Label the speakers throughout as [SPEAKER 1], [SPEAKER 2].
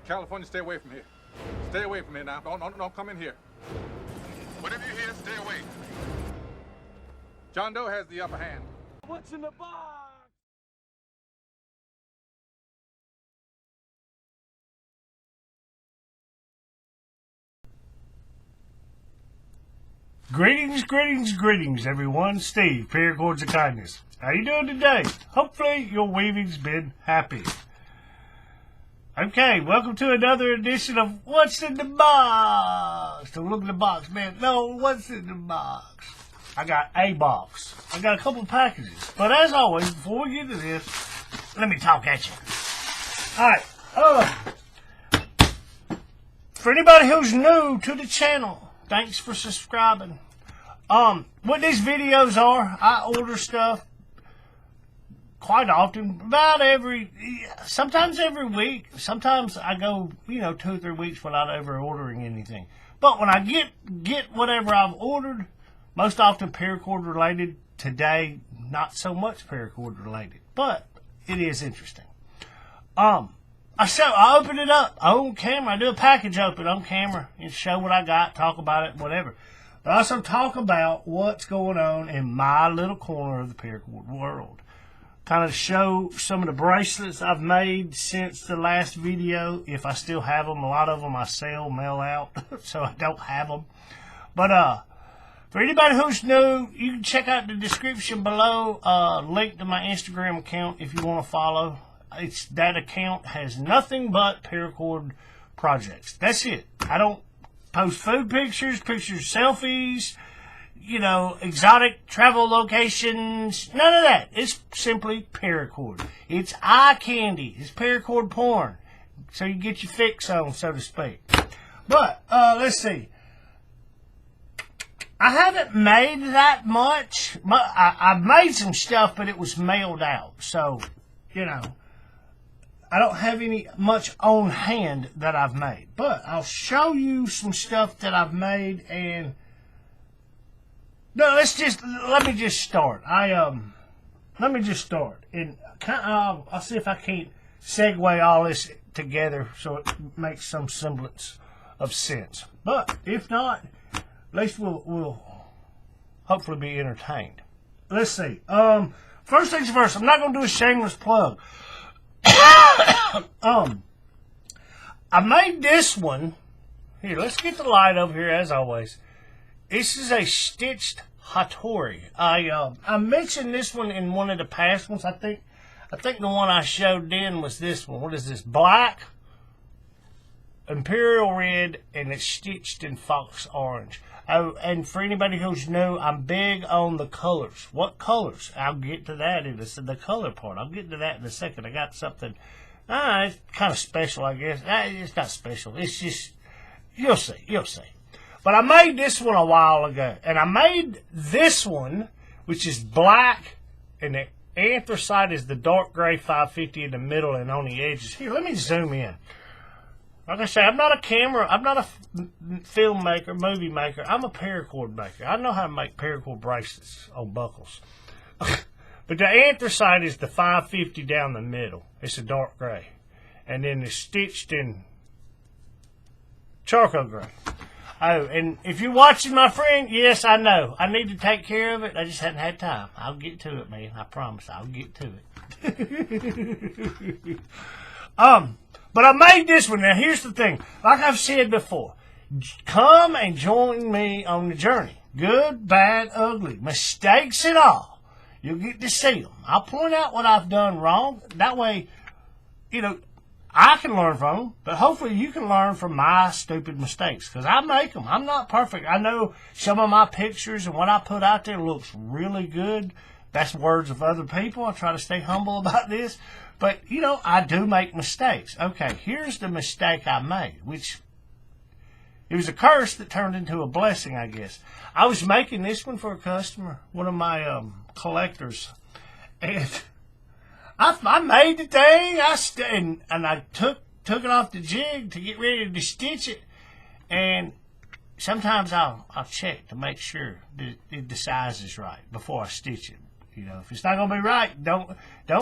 [SPEAKER 1] California, stay away from here. Stay away from here now. Don't come in here. Whatever you hear, stay away. John Doe has the upper hand.
[SPEAKER 2] What's in the box?
[SPEAKER 3] Greetings, everyone. Steve, Paracords of Kindness. How you doing today? Hopefully your weaving's been happy. Okay, welcome to another edition of What's in the Box? Don't look in the box, man. No, what's in the box? I got a box. I got a couple of packages. But as always, before we get to this, let me talk at you. Alright, for anybody who's new to the channel, thanks for subscribing. What these videos are, I order stuff quite often, sometimes every week. Sometimes I go, 2 or 3 weeks without ever ordering anything. But when I get whatever I've ordered, most often paracord related. Today, not so much paracord related, but it is interesting. I open it up on camera. I do a package open on camera and show what I got, talk about it, whatever. But I also talk about what's going on in my little corner of the paracord world. Kind of show some of the bracelets I've made since the last video, if I still have them. A lot of them I sell, mail out, so I don't have them. But for anybody who's new, you can check out the description below. Link to my Instagram account if you want to follow. That account has nothing but paracord projects. That's it. I don't post food pictures, selfies, exotic travel locations. None of that. It's simply paracord. It's eye candy. It's paracord porn. So you get your fix on, so to speak. But let's see. I haven't made that much. I've made some stuff, but it was mailed out. So, I don't have much on hand that I've made. But I'll show you some stuff that I've made. And no, let me just start. Let me just start. And I'll see if I can't segue all this together so it makes some semblance of sense. But if not, at least we'll hopefully be entertained. Let's see. First things first, I'm not going to do a shameless plug. I made this one. Here, let's get the light over here as always. This is a stitched Hattori. I mentioned this one in one of the past ones. I think the one I showed then was this one. What is this? Black, imperial red, and it's stitched in fox orange. Oh, and for anybody who's new, I'm big on the colors. What colors? I'll get to that in the color part. I'll get to that in a second. I got something. It's kind of special, I guess. It's not special. It's just, you'll see. But I made this one a while ago. And I made this one, which is black, and the anthracite is the dark gray 550 in the middle and on the edges. Here, let me zoom in. Like I say, I'm not a filmmaker, movie maker. I'm a paracord maker. I know how to make paracord bracelets on buckles. But the anthracite is the 550 down the middle. It's a dark gray. And then it's stitched in charcoal gray. Oh, and if you're watching, my friend, yes, I know. I need to take care of it. I just hadn't had time. I'll get to it, man. I promise I'll get to it. But I made this one. Now, here's the thing. Like I've said before, come and join me on the journey. Good, bad, ugly, mistakes and all. You'll get to see them. I'll point out what I've done wrong. That way, I can learn from them. But hopefully you can learn from my stupid mistakes. Because I make them. I'm not perfect. I know some of my pictures and what I put out there looks really good. That's words of other people. I try to stay humble about this. But, I do make mistakes. Okay, here's the mistake I made, which it was a curse that turned into a blessing, I guess. I was making this one for a customer, one of my collectors, and I made the thing. And I took it off the jig to get ready to stitch it, and sometimes I'll check to make sure that the size is right before I stitch it. You know, if it's not going to be right, don't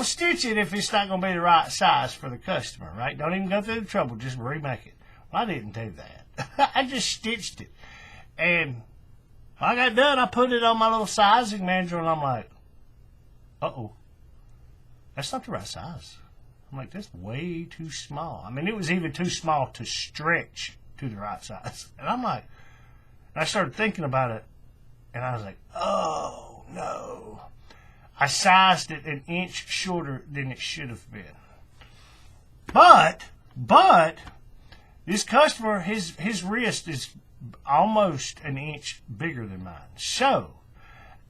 [SPEAKER 3] stitch it if it's not going to be the right size for the customer, right? Don't even go through the trouble. Just remake it. Well, I didn't do that. I just stitched it. And when I got done, I put it on my little sizing manual, and I'm like, uh-oh, that's not the right size. I'm like, that's way too small. I mean, it was even too small to stretch to the right size. And I'm like, I started thinking about it, and I was like, oh, no. I sized it an inch shorter than it should have been. But this customer, his wrist is almost an inch bigger than mine. So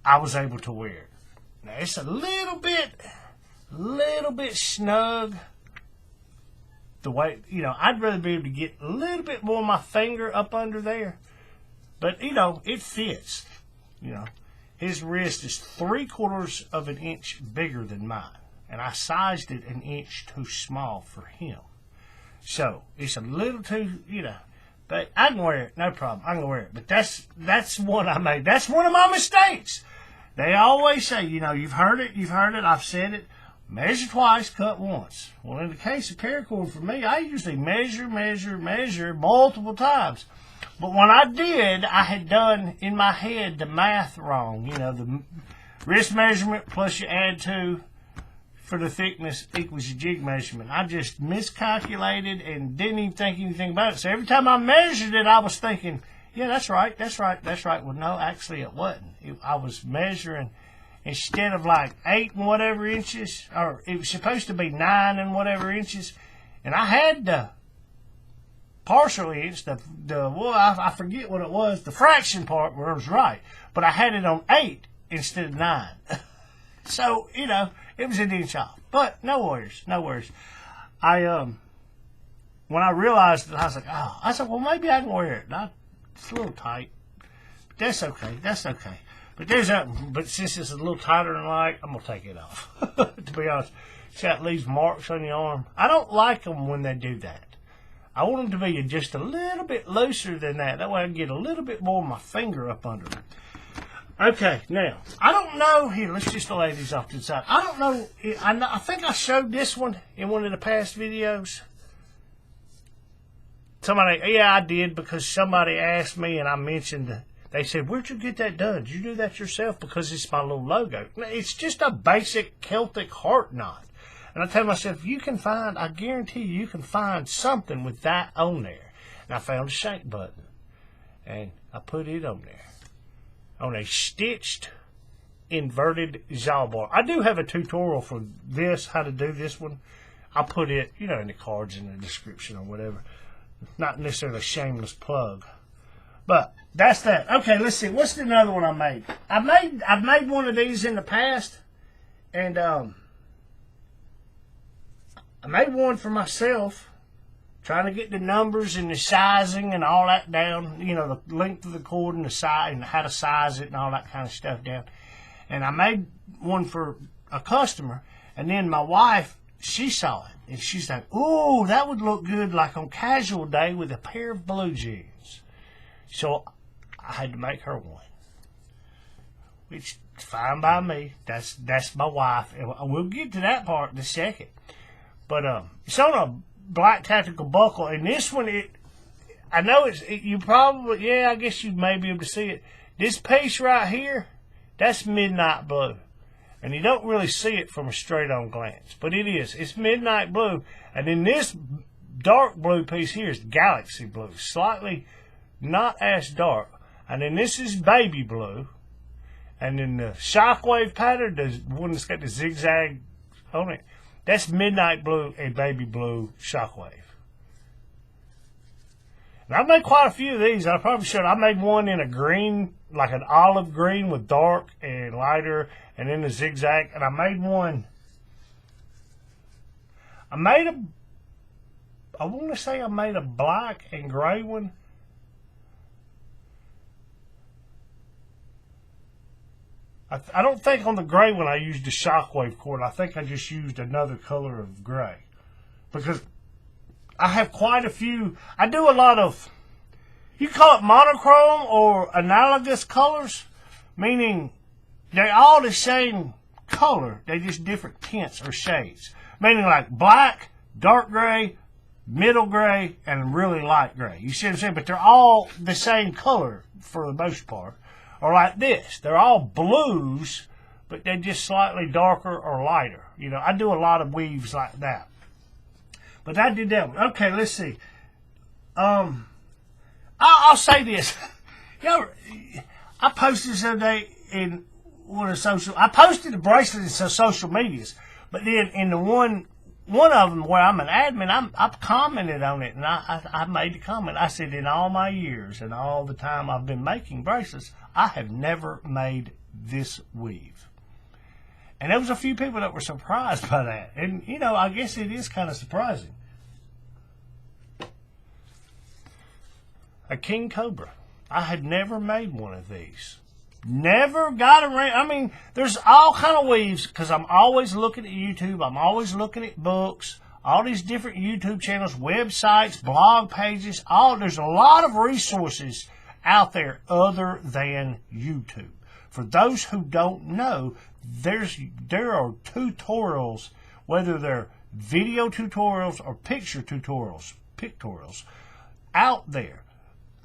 [SPEAKER 3] I was able to wear it. Now it's a little bit snug. The way, you know, I'd rather be able to get a little bit more of my finger up under there. But, you know, it fits, you know. His wrist is 3/4 of an inch bigger than mine. And I sized it an inch too small for him. So, it's a little too, you know. But I can wear it, no problem. I can wear it. But that's one I made. That's one of my mistakes. They always say, you know, you've heard it, I've said it. Measure twice, cut once. Well, in the case of paracord for me, I usually measure multiple times. But when I did, I had done in my head the math wrong. You know, the wrist measurement plus you add 2 for the thickness equals your jig measurement. I just miscalculated and didn't even think anything about it. So every time I measured it, I was thinking, yeah, that's right. Well, no, actually it wasn't. I was measuring instead of like 8 and whatever inches, or it was supposed to be 9 and whatever inches, and I had the partial inch, I forget what it was, the fraction part where it was right, but I had it on 8 instead of 9. So, you know, it was an inch off. But no worries. When I realized that, I was like, oh, I said, well, maybe I can wear it. It's a little tight. That's okay. But since it's a little tighter than I like, I'm going to take it off. To be honest, see how it leaves marks on your arm? I don't like them when they do that. I want them to be just a little bit looser than that. That way I can get a little bit more of my finger up under them. Okay, now, I don't know. Here, let's just lay these off to the side. I don't know. I think I showed this one in one of the past videos. Yeah, I did, because somebody asked me and I mentioned, they said, where'd you get that done? Did you do that yourself? Because it's my little logo. It's just a basic Celtic heart knot. And I tell myself, I guarantee you can find something with that on there. And I found a shank button. And I put it on there. On a stitched, inverted Zawbar. I do have a tutorial for this, how to do this one. I'll put it, you know, in the cards in the description or whatever. Not necessarily a shameless plug. But that's that. Okay, let's see. What's another one I made? I've made one of these in the past. And, I made one for myself, trying to get the numbers and the sizing and all that down, you know, the length of the cord and the size and how to size it and all that kind of stuff down. And I made one for a customer, and then my wife, she saw it, and she's like, ooh, that would look good like on casual day with a pair of blue jeans. So I had to make her one, which is fine by me. That's my wife, and we'll get to that part in a second. But it's on a black tactical buckle, and this one, I guess you may be able to see it. This piece right here, that's midnight blue. And you don't really see it from a straight-on glance, but it is. It's midnight blue. And then this dark blue piece here is galaxy blue, slightly not as dark. And then this is baby blue. And then the shockwave pattern, the one that's got the zigzag on it, that's midnight blue and baby blue shockwave. And I made quite a few of these. I probably should. I made one in a green, like an olive green with dark and lighter, and then the zigzag. And I made one. I want to say I made a black and gray one. I don't think on the gray one I used the shockwave cord. I think I just used another color of gray. Because I have quite a few. I do a lot of, you call it monochrome or analogous colors, meaning they're all the same color. They're just different tints or shades. Meaning like black, dark gray, middle gray, and really light gray. You see what I'm saying? But they're all the same color for the most part. Or like this. They're all blues, but they're just slightly darker or lighter. You know, I do a lot of weaves like that. But I did that one. Okay, let's see. I'll say this. You know, I posted this other day in one of the social. I posted the bracelets in social medias, but then in the one of them where I'm an admin, I've commented on it, and I made the comment. I said, in all my years and all the time I've been making bracelets, I have never made this weave. And there was a few people that were surprised by that. And, you know, I guess it is kind of surprising. A king cobra. I had never made one of these. Never got around. I mean, there's all kind of weaves because I'm always looking at YouTube. I'm always looking at books, all these different YouTube channels, websites, blog pages. There's a lot of resources out there other than YouTube. For those who don't know, there are tutorials, whether they're video tutorials or picture pictorials out there.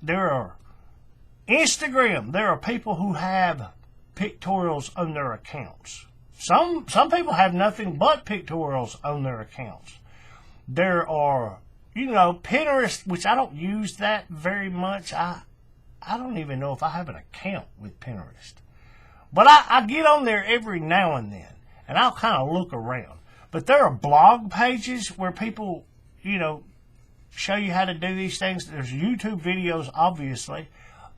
[SPEAKER 3] There are Instagram. There are people who have pictorials on their accounts. Some people have nothing but pictorials on their accounts. There are, you know, Pinterest, which I don't use that very much. I don't even know if I have an account with Pinterest. But I get on there every now and then, and I'll kind of look around. But there are blog pages where people, you know, show you how to do these things. There's YouTube videos, obviously.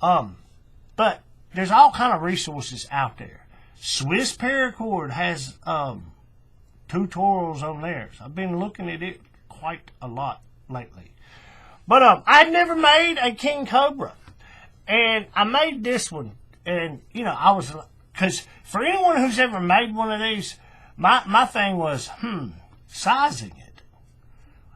[SPEAKER 3] But there's all kind of resources out there. Swiss Paracord has tutorials on theirs. I've been looking at it quite a lot lately. But I'd never made a king cobra. And I made this one. And, you know, I was... Because for anyone who's ever made one of these, my thing was, sizing it.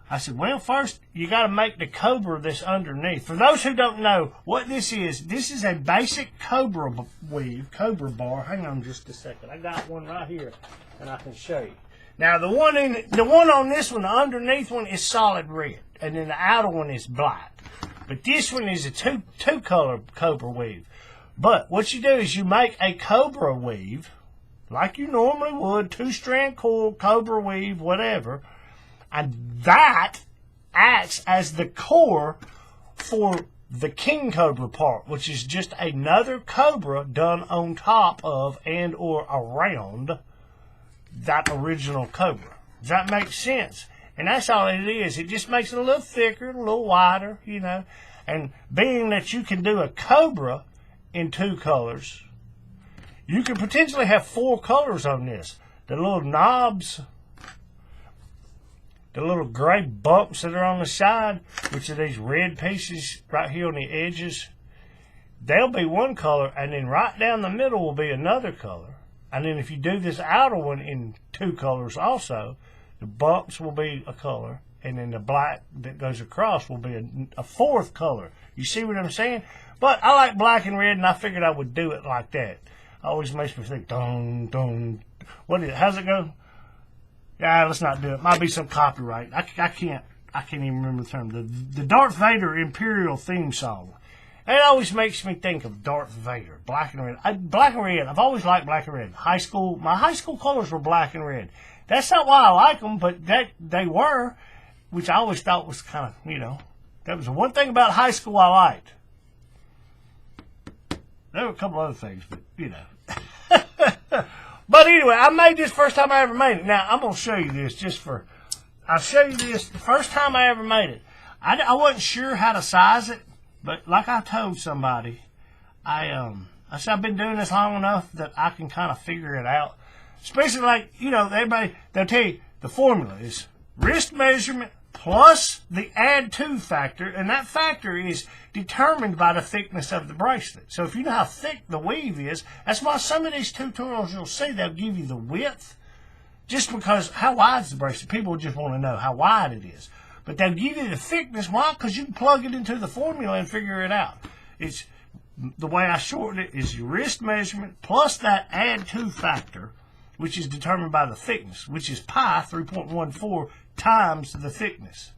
[SPEAKER 3] I said, well, first, you got to make the cobra that's underneath. For those who don't know what this is a basic cobra weave, cobra bar. Hang on just a second. I got one right here, and I can show you. Now, the one on this one, the underneath one, is solid red, and then the outer one is black. But this one is a two-color cobra weave. But what you do is you make a cobra weave, like you normally would, 2-strand coil, cobra weave, whatever, and that acts as the core for the king cobra part, which is just another cobra done on top of and or around that original cobra. Does that make sense? And that's all it is. It just makes it a little thicker, a little wider, you know. And being that you can do a cobra in 2 colors, you could potentially have 4 colors on this. The little knobs, the little gray bumps that are on the side, which are these red pieces right here on the edges, they'll be one color, and then right down the middle will be another color. And then if you do this outer one in 2 colors also, the bumps will be a color, and then the black that goes across will be a 4th color. You see what I'm saying? But I like black and red, and I figured I would do it like that. Always makes me think, dun, dun. What is it? How's it go? Yeah, let's not do it. Might be some copyright. I can't even remember the term. The Darth Vader Imperial theme song. It always makes me think of Darth Vader. Black and red. Black and red. I've always liked black and red. My high school colors were black and red. That's not why I like them, but they were, which I always thought was kind of, you know, that was the one thing about high school I liked. There were a couple other things, but, you know. But anyway, I made this first time I ever made it. Now, I'm going to show you this I'll show you this the first time I ever made it. I wasn't sure how to size it, but like I told somebody, I said I've been doing this long enough that I can kind of figure it out. Especially like, you know, they'll tell you the formula is wrist measurement plus the add to factor, and that factor is determined by the thickness of the bracelet. So if you know how thick the weave is, that's why some of these tutorials you'll see, they'll give you the width, just because how wide is the bracelet? People just want to know how wide it is. But they'll give you the thickness. Why? Because you can plug it into the formula and figure it out. It's the way I shorten it is your wrist measurement plus that add to factor, which is determined by the thickness, which is pi 3.14 times the thickness.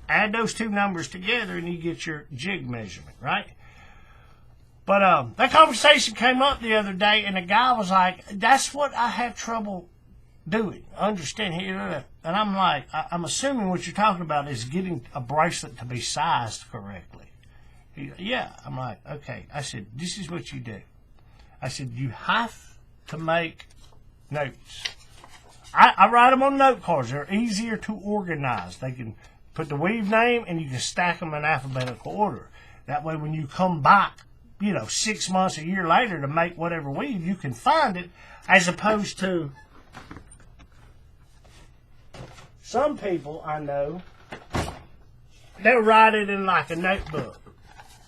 [SPEAKER 3] Add those two numbers together and you get your jig measurement, right? But that conversation came up the other day, and the guy was like, that's what I have trouble doing, understand here. And I'm like, I'm assuming what you're talking about is getting a bracelet to be sized correctly. Yeah. I'm like, okay. I said, this is what you do. I said, you have to make notes. I write them on note cards. They're easier to organize. They can put the weave name, and you can stack them in alphabetical order. That way when you come back, 6 months, a year later to make whatever weave, you can find it, as opposed to some people I know, they'll write it in like a notebook.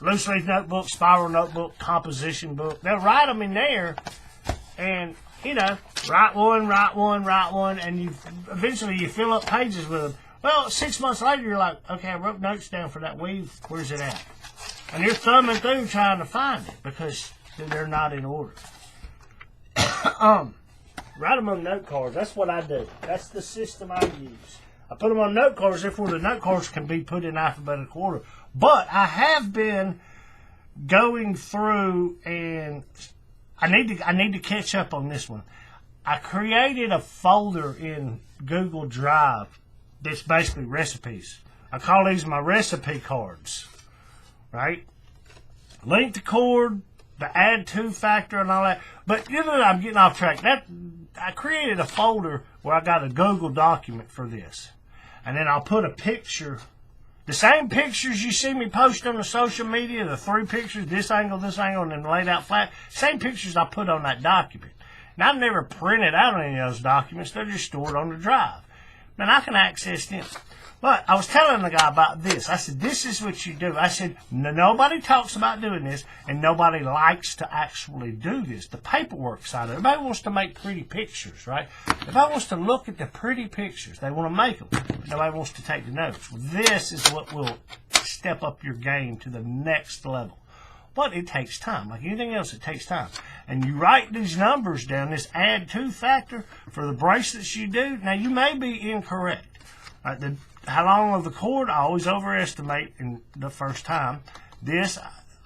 [SPEAKER 3] Loose leaf notebook, spiral notebook, composition book. They'll write them in there and, write one, and eventually you fill up pages with them. Well, 6 months later, you're like, okay, I wrote notes down for that weave. Where's it at? And you're thumbing through trying to find it because they're not in order. Write them on note cards. That's what I do. That's the system I use. I put them on note cards, therefore the note cards can be put in alphabetical order. But I have been going through, and I need to catch up on this one. I created a folder in Google Drive that's basically recipes. I call these my recipe cards. Right? Length of cord, the add to factor and all that. But I'm getting off track. I created a folder where I got a Google document for this. And then I'll put a picture, the same pictures you see me post on the social media, the 3 pictures, this angle, and then laid out flat, same pictures I put on that document. And I've never printed out any of those documents. They're just stored on the drive. And I can access them. But I was telling the guy about this. I said, this is what you do. I said, nobody talks about doing this, and nobody likes to actually do this. The paperwork side of it. Everybody wants to make pretty pictures, right? Everybody wants to look at the pretty pictures. They want to make them. Nobody wants to take the notes. Well, this is what will step up your game to the next level. But it takes time. Like anything else, it takes time. And you write these numbers down, this add to factor for the bracelets you do. Now, you may be incorrect. Right? How long of the cord, I always overestimate in the first time. This,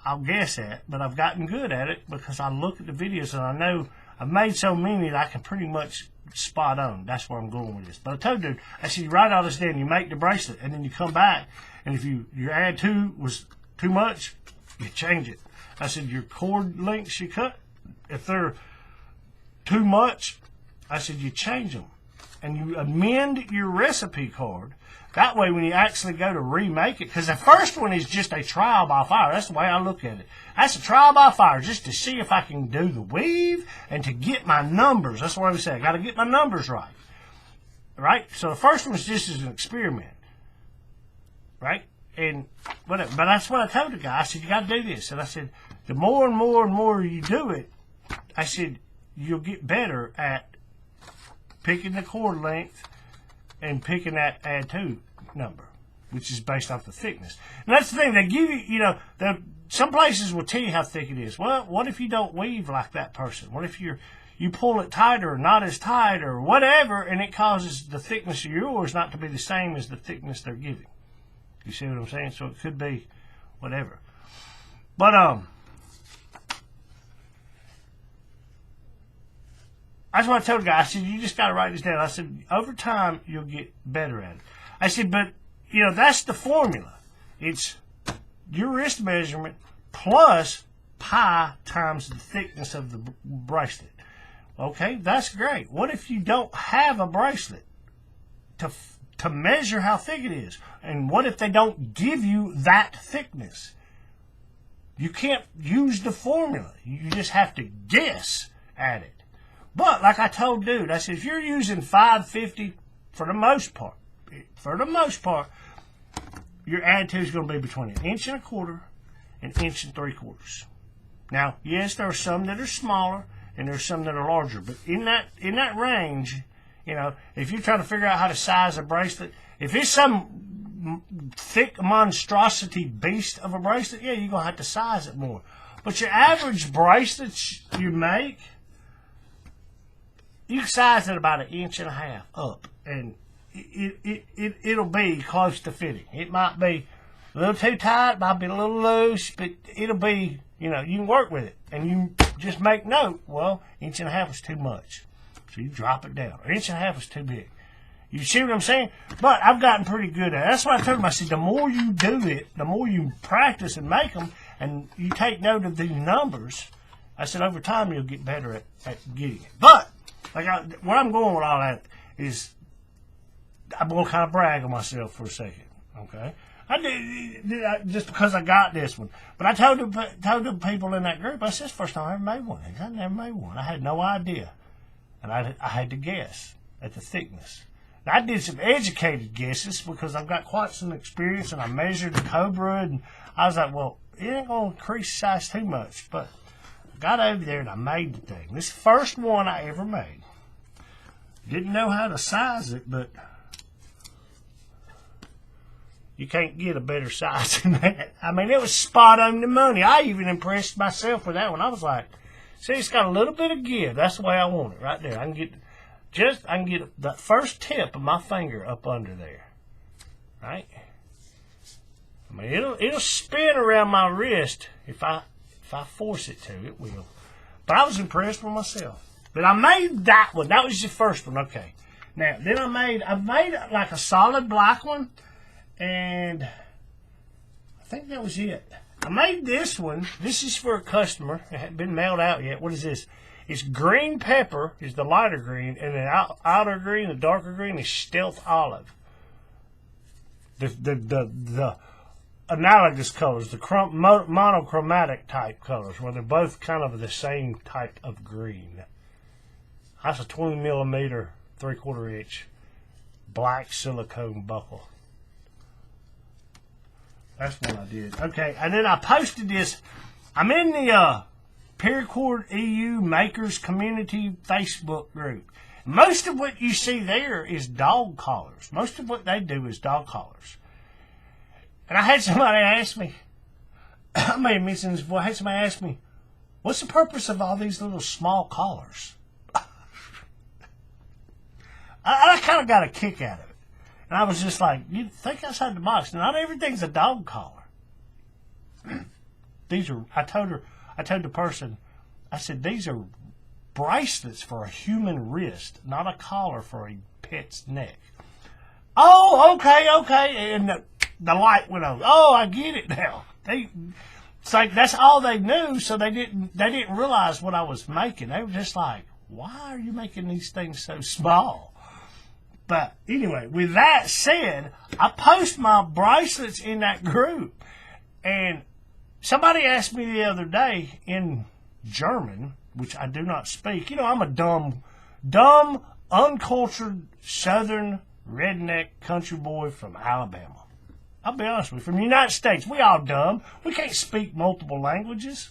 [SPEAKER 3] I'll guess at, but I've gotten good at it because I look at the videos and I know I've made so many that I can pretty much spot on. That's where I'm going with this. But I told dude, I said, you write all this down, you make the bracelet, and then you come back, and if your add to was too much, you change it. I said, your cord lengths you cut, if they're too much, I said, you change them. And you amend your recipe card. That way, when you actually go to remake it, because the first one is just a trial by fire. That's the way I look at it. That's a trial by fire, just to see if I can do the weave and to get my numbers. That's what I say. I got to get my numbers right. Right? So the first one is just as an experiment. Right? And whatever. But that's what I told the guy. I said, you got to do this. And I said, the more and more and more you do it, I said, you'll get better at picking the cord length and picking that add to number, which is based off the thickness. And that's the thing. They give you, some places will tell you how thick it is. Well, what if you don't weave like that person? What if you pull it tighter or not as tight or whatever, and it causes the thickness of yours not to be the same as the thickness they're giving? You see what I'm saying? So it could be whatever. But, that's what I told the guy. I said, you just got to write this down. I said, over time, you'll get better at it. I said, but, that's the formula. It's your wrist measurement plus pi times the thickness of the bracelet. Okay, that's great. What if you don't have a bracelet to measure how thick it is? And what if they don't give you that thickness? You can't use the formula. You just have to guess at it. But, like I told dude, I said, if you're using 550 for the most part, your add to is going to be between 1 1/4 inches and 1 inch and 3/4. Now, yes, there are some that are smaller and there's some that are larger, but in that range, if you're trying to figure out how to size a bracelet, if it's some thick monstrosity beast of a bracelet, yeah, you're going to have to size it more. But your average bracelets you make, you can size it about 1.5 inches up, and it'll be close to fitting. It might be a little too tight, might be a little loose, but it'll be, you can work with it. And you just make note, well, 1.5 inches is too much. So you drop it down. 1.5 inches is too big. You see what I'm saying? But I've gotten pretty good at it. That's what I told him. I said, the more you do it, the more you practice and make them, and you take note of these numbers, I said, over time, you'll get better at getting it. But, where I'm going with all that is, I'm going to kind of brag on myself for a second, okay? I did just because I got this one. But I told the people in that group, I said, it's the first time I ever made one. I never made one. I had no idea. And I had to guess at the thickness. Now, I did some educated guesses because I've got quite some experience, and I measured the Cobra, and I was like, well, it ain't going to increase size too much. But I got over there, and I made the thing. This is the first one I ever made. Didn't know how to size it, but you can't get a better size than that. I mean, it was spot on the money. I even impressed myself with that one. I was like, see, it's got a little bit of give. That's the way I want it, right there. I can get the first tip of my finger up under there, right? I mean, it'll spin around my wrist if I force it to. It will. But I was impressed with myself. But I made that one. That was the first one. Okay. Now then I made like a solid black one, and I think that was it. I made this one. This is for a customer. It hadn't been mailed out yet. What is this? It's green pepper is the lighter green, and the outer green, the darker green, is stealth olive. The analogous colors, the monochromatic type colors, where they're both kind of the same type of green. That's a 20 millimeter, 3/4 inch black silicone buckle. That's what I did. Okay, and then I posted this. I'm in the Paracord EU Makers Community Facebook group. Most of what you see there is dog collars. Most of what they do is dog collars. And I had somebody ask me, I may have mentioned this before, I had somebody ask me, what's the purpose of all these little small collars? I kind of got a kick out of it. And I was just like, you think outside the box. Not everything's a dog collar. These are, I told the person, I said, these are bracelets for a human wrist, not a collar for a pet's neck. Oh, okay. And the light went on. Oh, I get it now. It's like that's all they knew, so they didn't realize what I was making. They were just like, why are you making these things so small? But anyway, with that said, I post my bracelets in that group, and somebody asked me the other day in German, which I do not speak. I'm a dumb, uncultured, southern, redneck country boy from Alabama. I'll be honest with you, from the United States. We all dumb. We can't speak multiple languages.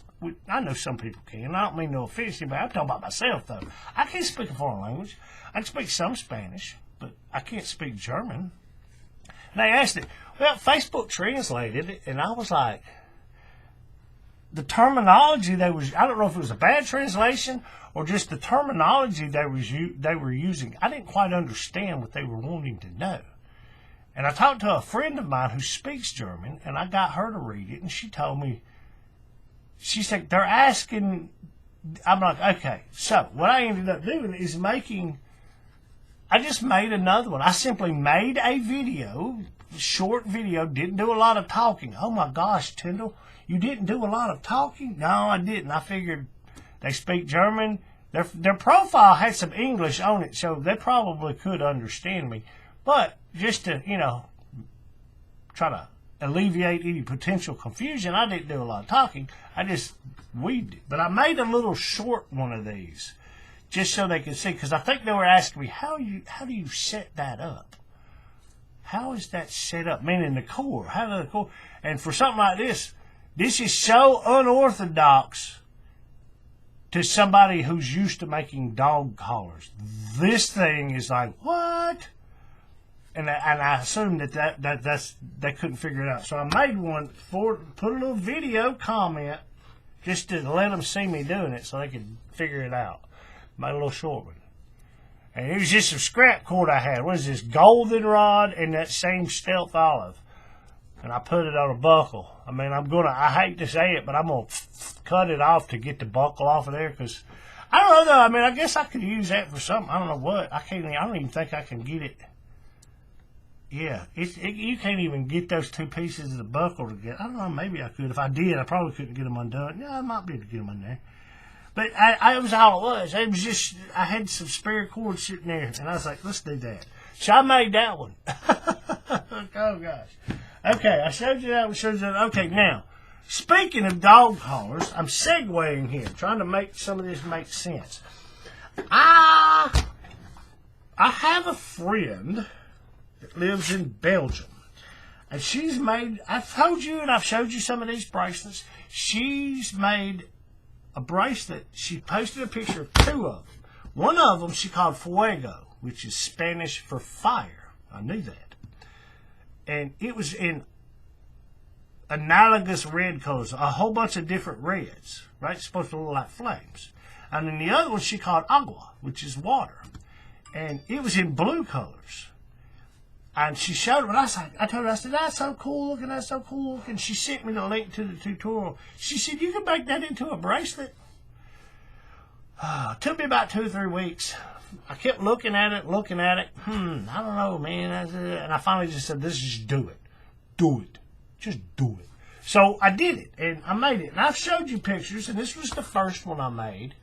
[SPEAKER 3] I know some people can. I don't mean no offense, but I'm talking about myself, though. I can't speak a foreign language. I can speak some Spanish, but I can't speak German. And they asked it. Well, Facebook translated it, and I was like, the terminology I don't know if it was a bad translation or just the terminology they were using. I didn't quite understand what they were wanting to know. And I talked to a friend of mine who speaks German, and I got her to read it, and she told me, she said, they're asking, I'm like, okay. So what I ended up doing is I just made another one. I simply made a video, short video, didn't do a lot of talking. Oh my gosh, Tyndall, you didn't do a lot of talking? No, I didn't. I figured they speak German. Their profile had some English on it, so they probably could understand me. But just to, try to alleviate any potential confusion, I didn't do a lot of talking. I just weaved it. But I made a little short one of these just so they could see, because I think they were asking me, how do you set that up? How is that set up? Meaning the core. How does the core? And for something like this is so unorthodox to somebody who's used to making dog collars. This thing is like, what? And I assumed that's they couldn't figure it out. So I made one put a little video comment just to let them see me doing it so they could figure it out. Made a little short one. And it was just some scrap cord I had. What is this? Goldenrod and that same stealth olive. And I put it on a buckle. I mean, I hate to say it, but I'm going to cut it off to get the buckle off of there. Because, I don't know though. I mean, I guess I could use that for something. I don't know what. I don't even think I can get it. Yeah, you can't even get those two pieces of the buckle to get. I don't know, maybe I could. If I did, I probably couldn't get them undone. Yeah, I might be able to get them in there. But it was all it was. It was just, I had some spare cord sitting there, and I was like, let's do that. So I made that one. Oh, gosh. Okay, I showed you that one. Okay, now, speaking of dog collars, I'm segueing here, trying to make some of this make sense. I have a friend that lives in Belgium. And she's made, I've told you and I've showed you some of these bracelets. She's made a bracelet. She posted a picture of two of them. One of them she called Fuego, which is Spanish for fire. I knew that. And it was in analogous red colors, a whole bunch of different reds, right? It's supposed to look like flames. And then the other one she called Agua, which is water. And it was in blue colors. And she showed it, and I told her, I said, that's so cool looking. She sent me the link to the tutorial. She said, you can make that into a bracelet. It took me about 2 or 3 weeks. I kept looking at it. I don't know, man. And I finally just said, just do it. Just do it. So I did it, and I made it. And I've showed you pictures, and this was the first one I made.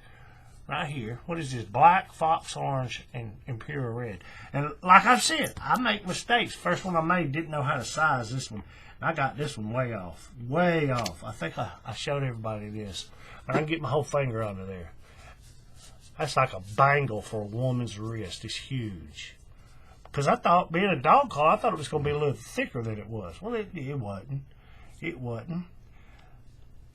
[SPEAKER 3] Right here. What is this? Black, fox orange, and imperial red. And like I said, I make mistakes. First one I made, didn't know how to size this one. I got this one way off. Way off. I think I showed everybody this. But I can get my whole finger under there. That's like a bangle for a woman's wrist. It's huge. Because I thought, being a dog collar, I thought it was going to be a little thicker than it was. Well, it wasn't. It wasn't.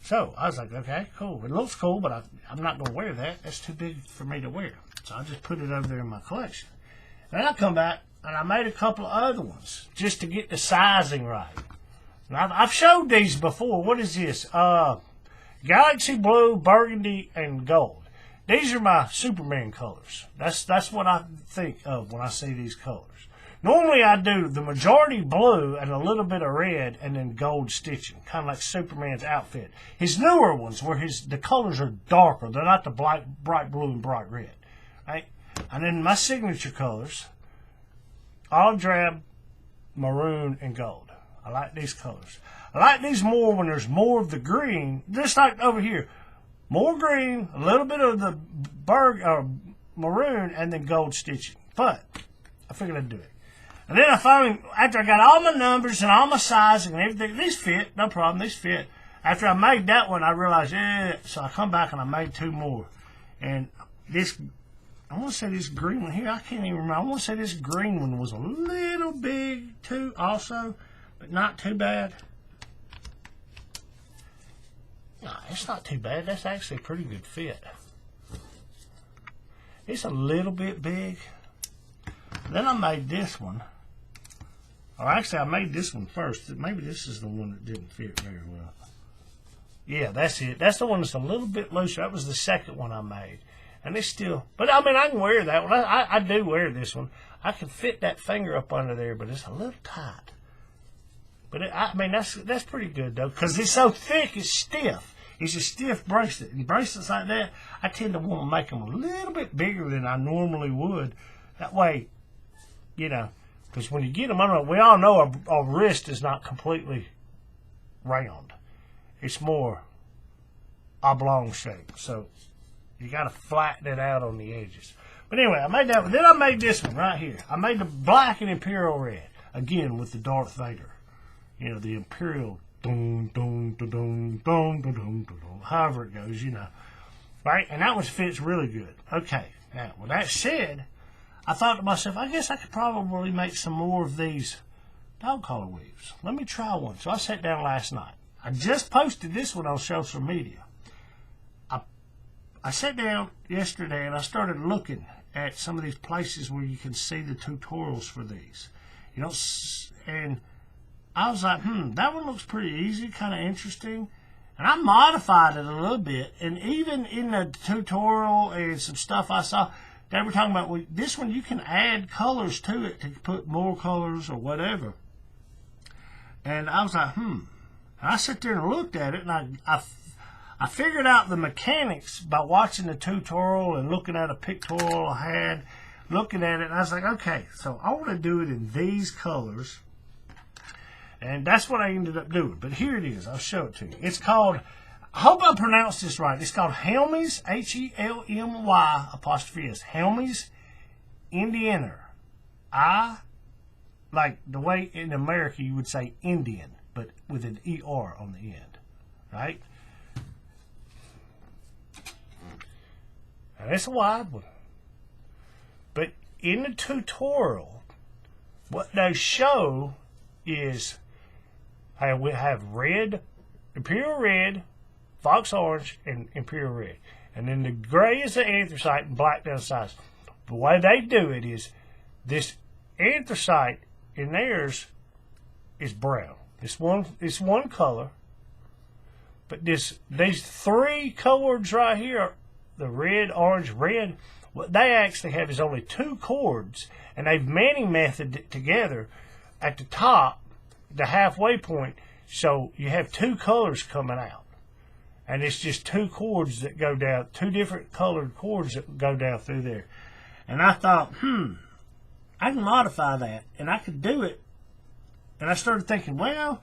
[SPEAKER 3] So, I was like, okay, cool. It looks cool, but I'm not going to wear that. That's too big for me to wear. So, I just put it over there in my collection. Then I come back, and I made a couple of other ones, just to get the sizing right. And I've showed these before. What is this? Galaxy blue, burgundy, and gold. These are my Superman colors. That's what I think of when I see these colors. Normally I do the majority blue and a little bit of red and then gold stitching, kind of like Superman's outfit. His newer ones where the colors are darker. They're not the bright blue and bright red. Right? And then my signature colors, olive drab, maroon, and gold. I like these colors. I like these more when there's more of the green, just like over here. More green, a little bit of the maroon, and then gold stitching. But I figured I'd do it. And then I finally, after I got all my numbers and all my sizing and everything, these fit, no problem, these fit. After I made that one, I realized, so I come back and I made 2 more. And this, I want to say this green one here, I can't even remember. I want to say this green one was a little big too also, but not too bad. No, it's not too bad. That's actually a pretty good fit. It's a little bit big. Then I made this one. Or actually, I made this one first. Maybe this is the one that didn't fit very well. Yeah, that's it. That's the one that's a little bit looser. That was the second one I made. And it's still... But, I mean, I can wear that one. I do wear this one. I can fit that finger up under there, but it's a little tight. But, I mean, that's pretty good, though, because it's so thick, it's stiff. It's a stiff bracelet. And bracelets like that, I tend to want to make them a little bit bigger than I normally would. That way, you know... Because when you get them, I don't know, we all know our wrist is not completely round. It's more oblong shape. So you got to flatten it out on the edges. But anyway, I made that one. Then I made this one right here. I made the black and imperial red. Again, with the Darth Vader. You know, the imperial, dun, dun, dun, dun, dun, dun, dun, dun, however it goes, you know. Right? And that one fits really good. Okay. Now, with that said... I thought to myself, I guess I could probably make some more of these dog collar weaves. Let me try one. So I sat down last night. I just posted this one on social media. I sat down yesterday and I started looking at some of these places where you can see the tutorials for these. You know, and I was like, that one looks pretty easy, kind of interesting. And I modified it a little bit. And even in the tutorial and some stuff I saw, they were talking about, well, this one you can add colors to it to put more colors or whatever. And I was like, And I sat there and looked at it, and I figured out the mechanics by watching the tutorial and looking at a pictorial I had, looking at it, and I was like, okay, so I want to do it in these colors. And that's what I ended up doing. But here it is. I'll show it to you. It's called, I hope I pronounced this right. It's called Helmy's, Helmy apostrophe S. Helmy's Indianer. Like the way in America you would say Indian, but with an ER on the end. Right? Now that's a wide one. But in the tutorial, what they show is how we have red, Imperial Red, Fox Orange, and Imperial Red. And then the gray is the anthracite and black down the sides. The way they do it is this anthracite in theirs is brown. It's one color. But these three chords right here, the red, orange, red, what they actually have is only two chords, and they've many methoded it together at the top, the halfway point, so you have two colors coming out. And it's just two chords that go down, two different colored chords that go down through there. And I thought, I can modify that, and I could do it. And I started thinking, well,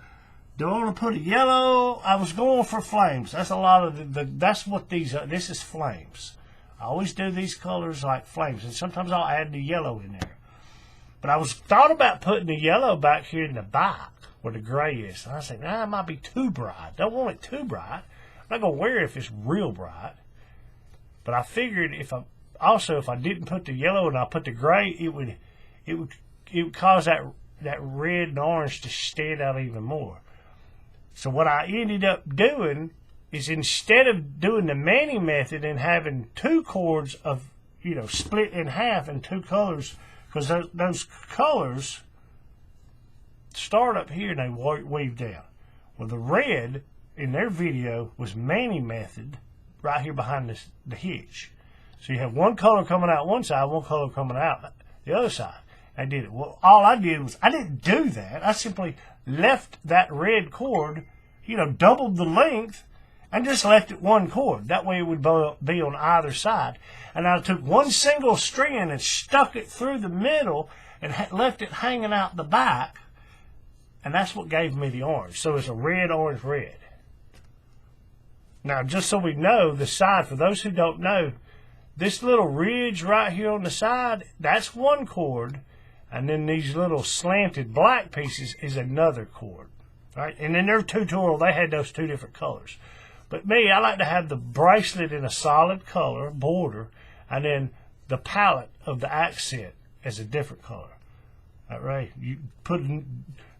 [SPEAKER 3] do I want to put a yellow? I was going for flames. That's a lot of that's what these are. This is flames. I always do these colors like flames, and sometimes I'll add the yellow in there. But I thought about putting the yellow back here in the back where the gray is. And I said, it might be too bright. Don't want it too bright. I'm not going to wear it if it's real bright. But I figured if I didn't put the yellow and I put the gray, it would cause that red and orange to stand out even more. So what I ended up doing is, instead of doing the Manning method and having two chords of, split in half in two colors, because those colors start up here and they weave down. Well, the red in their video was Manning method right here behind the hitch. So you have one color coming out one side, one color coming out the other side. I did it. Well, all I did was, I didn't do that. I simply left that red cord, doubled the length, and just left it one cord. That way it would be on either side. And I took one single strand and stuck it through the middle and left it hanging out the back. And that's what gave me the orange. So it's a red, orange, red. Now, just so we know, the side, for those who don't know, this little ridge right here on the side, that's one cord. And then these little slanted black pieces is another cord. Right? And in their tutorial, they had those two different colors. But me, I like to have the bracelet in a solid color, border, and then the palette of the accent as a different color. All right? You put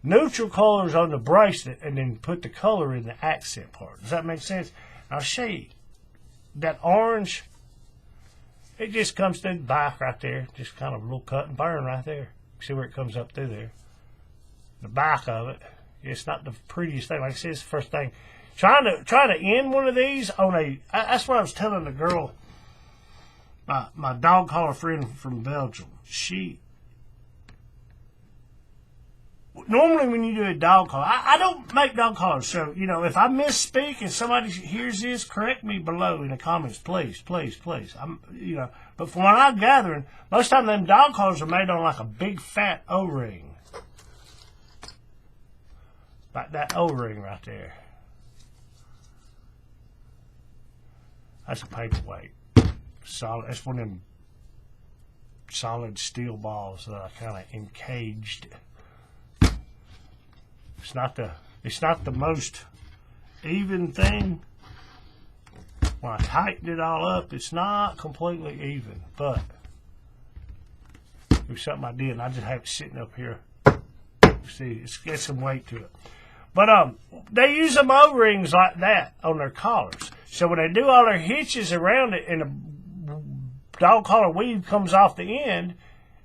[SPEAKER 3] neutral colors on the bracelet and then put the color in the accent part. Does that make sense? I'll show you. That orange, it just comes through the back right there. Just kind of a little cut and burn right there. See where it comes up through there. The back of it. It's not the prettiest thing. Like I said, it's the first thing. Trying to end one of these on a. That's what I was telling the girl, my dog collar friend from Belgium. Normally when you do a dog collar, I don't make dog collars. So, if I misspeak and somebody hears this, correct me below in the comments, please, please, please. But from what I'm gathering, most of the time them dog collars are made on like a big fat O-ring. Like that O-ring right there. That's a paperweight. Solid. That's one of them solid steel balls that I kind of encaged. It's not the most even thing. When I tightened it all up, it's not completely even, but it was something I did, and I just have it sitting up here. See, it's got some weight to it. But they use them O-rings like that on their collars. So when they do all their hitches around it and the dog collar weave comes off the end,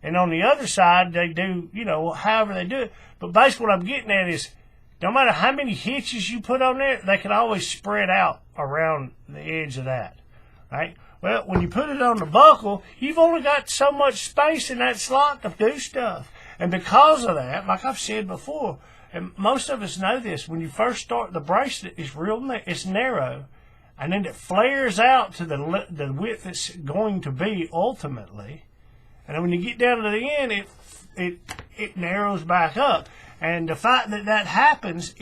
[SPEAKER 3] and on the other side they do, however they do it. But basically what I'm getting at is, no matter how many hitches you put on there, they can always spread out around the edge of that. Right? Well, when you put it on the buckle, you've only got so much space in that slot to do stuff. And because of that, like I've said before, and most of us know this, when you first start the bracelet, it's narrow, and then it flares out to the width it's going to be ultimately. And then when you get down to the end, it narrows back up. And the fact that that happens,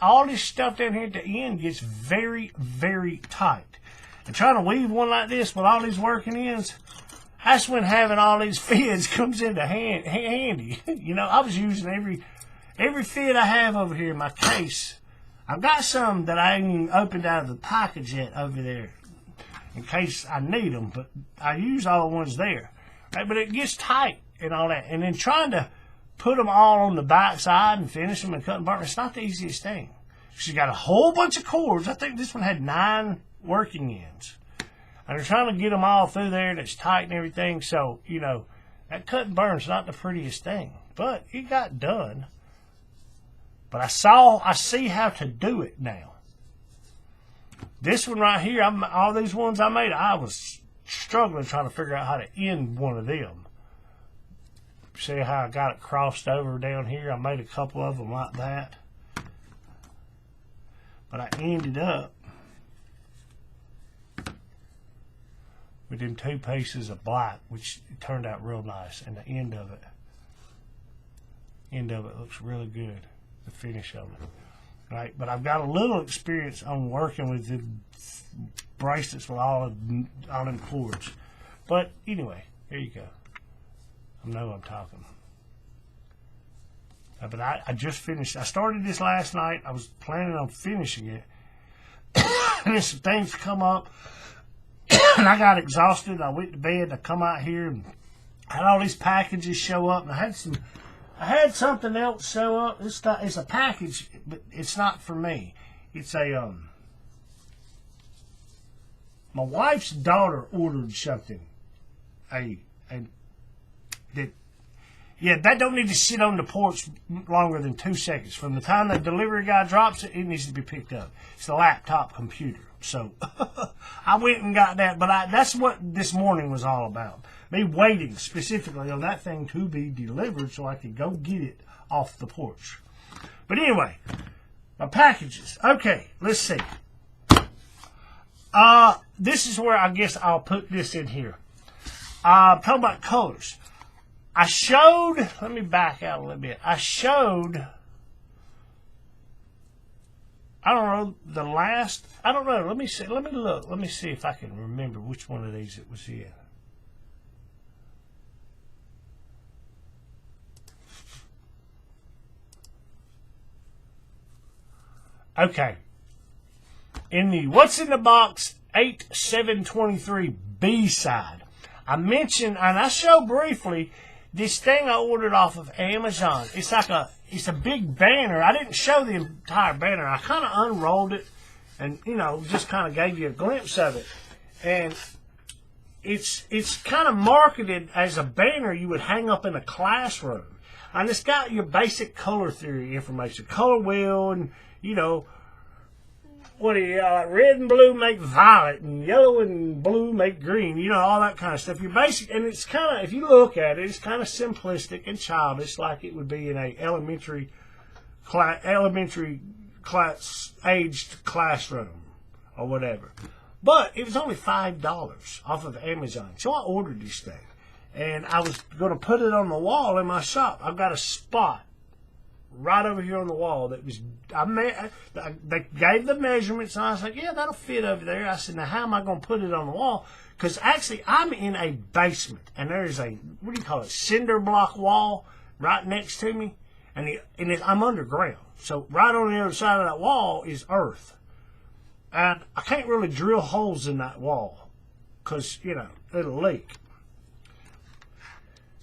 [SPEAKER 3] all this stuff down here at the end gets very, very tight. And trying to weave one like this with all these working ends, that's when having all these fits comes into handy. You know, I was using every fit I have over here in my case. I've got some that I ain't even opened out of the package yet over there in case I need them, but I use all the ones there. Right? But it gets tight and all that. And then trying to put them all on the back side and finish them and cut and burn, it's not the easiest thing. She's got a whole bunch of cords. I think this one had 9 working ends. And they're trying to get them all through there and it's tight and everything. So, you know, that cut and burn's not the prettiest thing. But it got done. But I see how to do it now. This one right here, all these ones I made, I was struggling trying to figure out how to end one of them. See how I got it crossed over down here? I made a couple of them like that. But I ended up with them 2 pieces of black, which turned out real nice. And the end of it looks really good, the finish of it. Right? But I've got a little experience on working with the bracelets with all them cords. But anyway, here you go. I know I'm talking. But I just finished. I started this last night. I was planning on finishing it. And then some things come up. And I got exhausted. I went to bed. And I come out here and had all these packages show up. And I had something else show up. It's a package, but it's not for me. It's a my wife's daughter ordered something. That don't need to sit on the porch longer than 2 seconds. From the time the delivery guy drops it, it needs to be picked up. It's a laptop computer. So I went and got that, but that's what this morning was all about. Me waiting specifically on that thing to be delivered so I could go get it off the porch. But anyway, my packages. Okay, let's see. This is where I guess I'll put this in here. Talking about colors. Let me back out a little bit. I don't know, let me look. Let me see if I can remember which one of these it was in. Okay. In the What's in the Box 8/7/23 B-side, I mentioned, and I showed briefly, this thing I ordered off of Amazon. It's a big banner. I didn't show the entire banner. I kind of unrolled it and, you know, just kind of gave you a glimpse of it. And it's kind of marketed as a banner you would hang up in a classroom. And it's got your basic color theory information. Color wheel and, you know, red and blue make violet, and yellow and blue make green, you know, all that kind of stuff. Your basic, and it's kind of, if you look at it, it's kind of simplistic and childish, like it would be in a elementary class aged classroom or whatever. But it was only $5 off of Amazon, so I ordered this thing, and I was going to put it on the wall in my shop. I've got a spot right over here on the wall that was, they gave the measurements, and I was like, yeah, that'll fit over there. I said, now how am I going to put it on the wall? Because actually I'm in a basement, and there's a, what do you call it, cinder block wall right next to me, and I'm underground. So right on the other side of that wall is earth. And I can't really drill holes in that wall because, you know, it'll leak.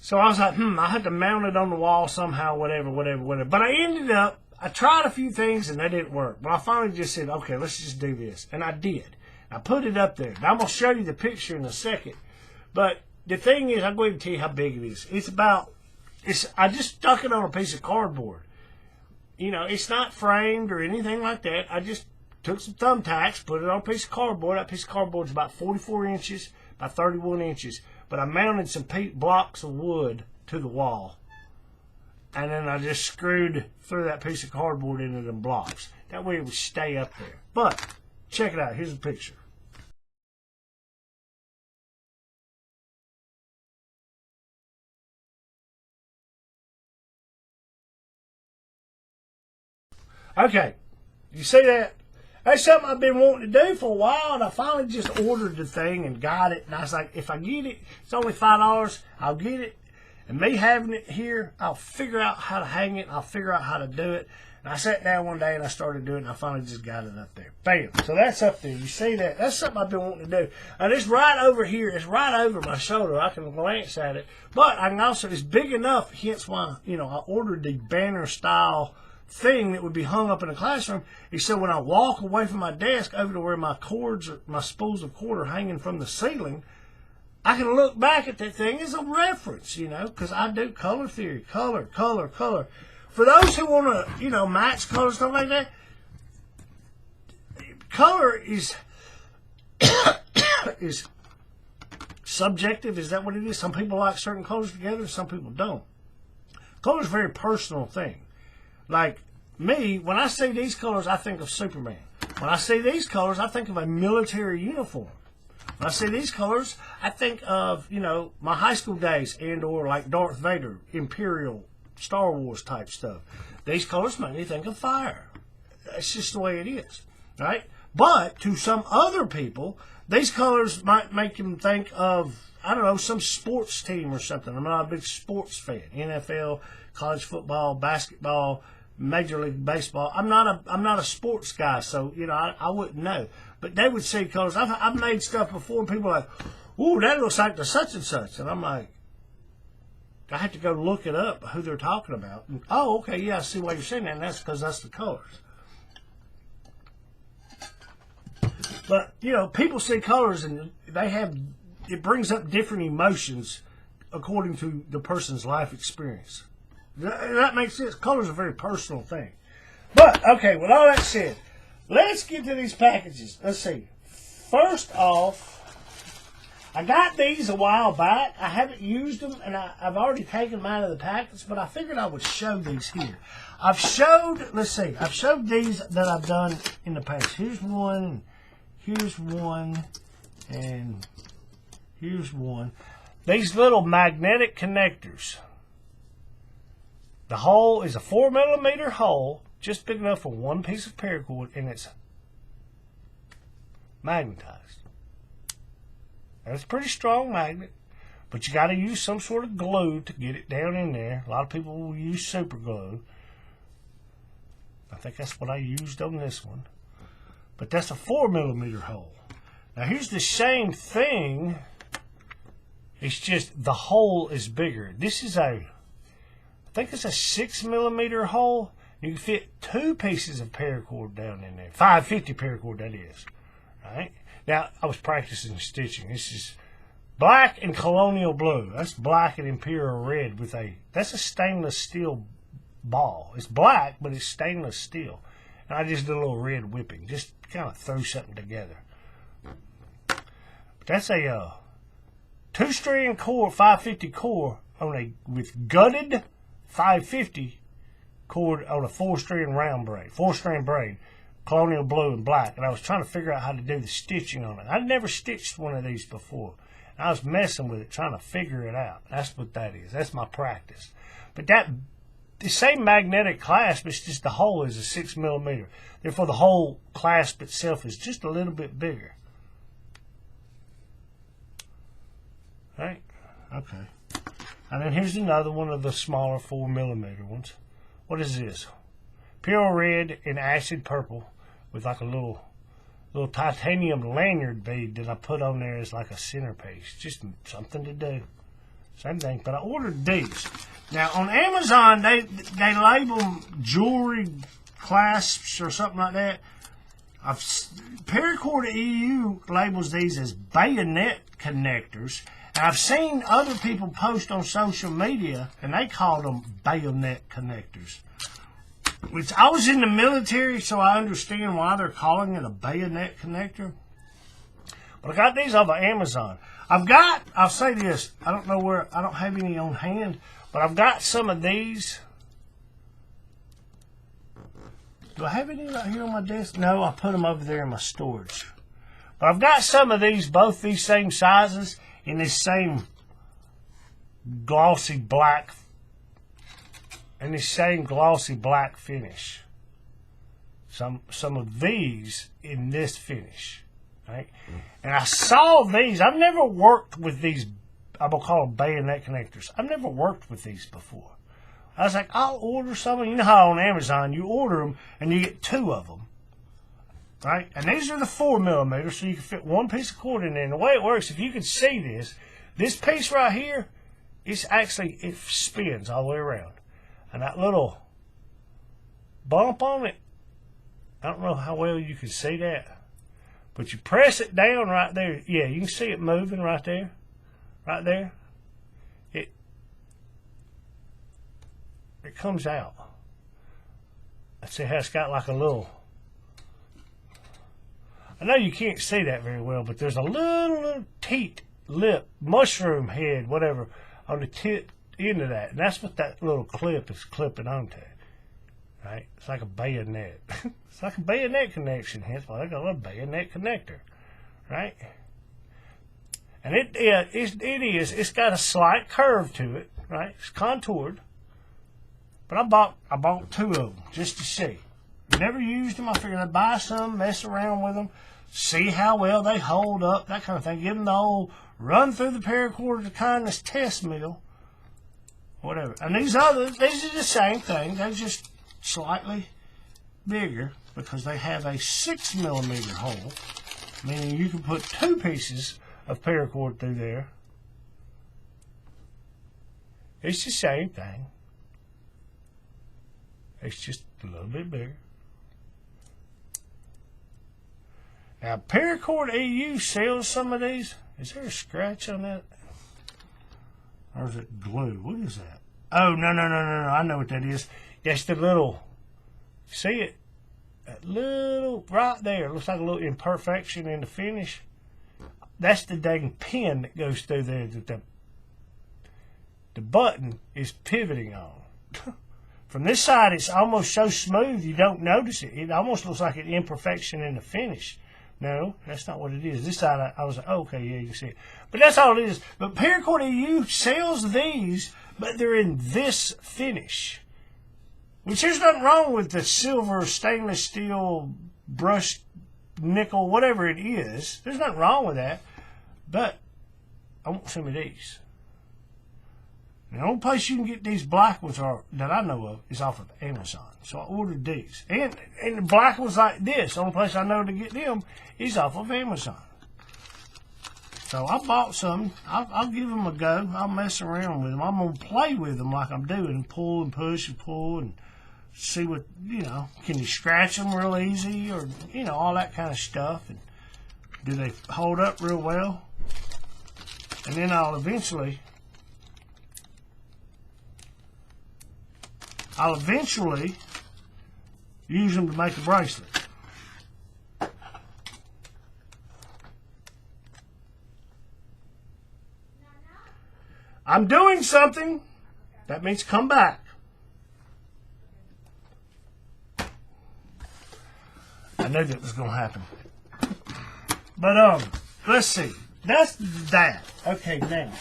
[SPEAKER 3] So I was like, I had to mount it on the wall somehow, whatever. But I tried a few things and they didn't work. But I finally just said, okay, let's just do this. And I did. I put it up there. Now I'm going to show you the picture in a second. But the thing is, I'm going to tell you how big it is. I just stuck it on a piece of cardboard. You know, it's not framed or anything like that. I just took some thumbtacks, put it on a piece of cardboard. That piece of cardboard is about 44 inches by 31 inches. But I mounted some blocks of wood to the wall. And then I just screwed through that piece of cardboard into them blocks. That way it would stay up there. But, check it out. Here's a picture. Okay, you see that? That's something I've been wanting to do for a while, and I finally just ordered the thing and got it. And I was like, if I get it, it's only $5, I'll get it. And me having it here, I'll figure out how to hang it, and I'll figure out how to do it. And I sat down one day and I started doing it, and I finally just got it up there. Bam. So that's up there. You see that? That's something I've been wanting to do. And it's right over here. It's right over my shoulder. I can glance at it. But I can also, it's big enough, hence why, I ordered the banner style thing that would be hung up in the classroom. Is so when I walk away from my desk over to where my cords, my spools of cord are hanging from the ceiling, I can look back at that thing as a reference, because I do color theory, color. For those who want to, match colors, stuff like that, color is is subjective. Is that what it is? Some people like certain colors together, some people don't. Color is a very personal thing. Like me, when I see these colors, I think of Superman. When I see these colors, I think of a military uniform. When I see these colors, I think of, my high school days and or like Darth Vader, Imperial, Star Wars type stuff. These colors make me think of fire. That's just the way it is, right? But to some other people, these colors might make them think of, I don't know, some sports team or something. I'm not a big sports fan. NFL, college football, basketball, Major League Baseball. I'm not a sports guy, so I wouldn't know. But they would see colors. I've made stuff before, and people are like, "Ooh, that looks like the such and such," and I'm like, I have to go look it up who they're talking about. And, oh, okay, yeah, I see why you're saying that, and that's because that's the colors. But people see colors, and it brings up different emotions according to the person's life experience. That makes sense. Colors are a very personal thing. But, okay, with all that said, let's get to these packages. Let's see. First off, I got these a while back. I haven't used them, and I've already taken them out of the packets, but I figured I would show these here. I've showed these that I've done in the past. Here's one, and here's one. These little magnetic connectors. The hole is a 4mm hole, just big enough for one piece of paracord, and it's magnetized. That's a pretty strong magnet, but you got to use some sort of glue to get it down in there. A lot of people will use super glue. I think that's what I used on this one. But that's a 4mm hole. Now here's the same thing. It's just the hole is bigger. This is I think it's a 6mm hole. You can fit 2 pieces of paracord down in there. 550 paracord, that is. Right? Now, I was practicing stitching. This is black and colonial blue. That's black and imperial red with that's a stainless steel ball. It's black, but it's stainless steel. And I just did a little red whipping. Just kind of throw something together. But that's a 2-string core, 550 core with gutted 550 cord on a 4-string round braid, 4-strand braid, colonial blue and black. And I was trying to figure out how to do the stitching on it. I'd never stitched one of these before. I was messing with it, trying to figure it out. That's what that is. That's my practice. But the same magnetic clasp, it's just the hole is a 6mm. Therefore, the whole clasp itself is just a little bit bigger. Right? Okay. And then here's another one of the smaller 4mm ones. What is this? Pure red and acid purple with like a little titanium lanyard bead that I put on there as like a centerpiece. Just something to do. Same thing. But I ordered these. Now on Amazon they label them jewelry clasps or something like that. Paracord EU labels these as bayonet connectors. And I've seen other people post on social media and they call them bayonet connectors. which I was in the military, so I understand why they're calling it a bayonet connector. But I got these off of Amazon. I'll say this, I don't know where, I don't have any on hand, but I've got some of these. Do I have any right here on my desk? No, I put them over there in my storage. But I've got some of these, both these same sizes, in this same glossy black, finish. Some of these in this finish, right? And I saw these. I've never worked with these. I'm gonna call them bayonet connectors. I've never worked with these before. I was like, I'll order some. You know how on Amazon you order them and you get 2 of them, right? And these are the 4mm, so you can fit 1 piece of cord in there. And the way it works, if you can see this piece right here, it spins all the way around. And that little bump on it, I don't know how well you can see that, but you press it down right there. Yeah, you can see it moving right there. Right there. It comes out. I see how it's got like a little, I know you can't see that very well, but there's a little teat, lip, mushroom head, whatever, on the tip end of that. And that's what that little clip is clipping onto. Right? It's like a bayonet. It's like a bayonet connection, hence why they call it a bayonet connector. Right? And it's got a slight curve to it, right? It's contoured. But I bought 2 of them just to see. Never used them. I figured I'd buy some, mess around with them, see how well they hold up, that kind of thing. Give them the old run through the paracord of kindness test meal, whatever. And these are the same thing. They're just slightly bigger because they have a 6mm hole, meaning you can put 2 pieces of paracord through there. It's the same thing. It's just a little bit bigger. Now, Paracord EU sells some of these. Is there a scratch on that? Or is it glue? What is that? Oh, no. I know what that is. That's the little, see it? That little, right there. Looks like a little imperfection in the finish. That's the dang pin that goes through there that the button is pivoting on. From this side, it's almost so smooth you don't notice it. It almost looks like an imperfection in the finish. No, that's not what it is. This side, I was like, oh, okay, yeah, you can see it. But that's all it is. But Paracord EU sells these, but they're in this finish. Which there's nothing wrong with the silver, stainless steel, brushed nickel, whatever it is. There's nothing wrong with that. But I want some of these. The only place you can get these black ones that I know of is off of Amazon. So I ordered these. And the black ones like this, the only place I know to get them is off of Amazon. So I bought some. I'll give them a go. I'll mess around with them. I'm going to play with them like I'm doing. Pull and push and pull and see what, can you scratch them real easy or, all that kind of stuff. And do they hold up real well? And then I'll eventually use them to make a bracelet. I'm doing something. That means come back. I knew that was going to happen. But, let's see. That's that. Okay, now.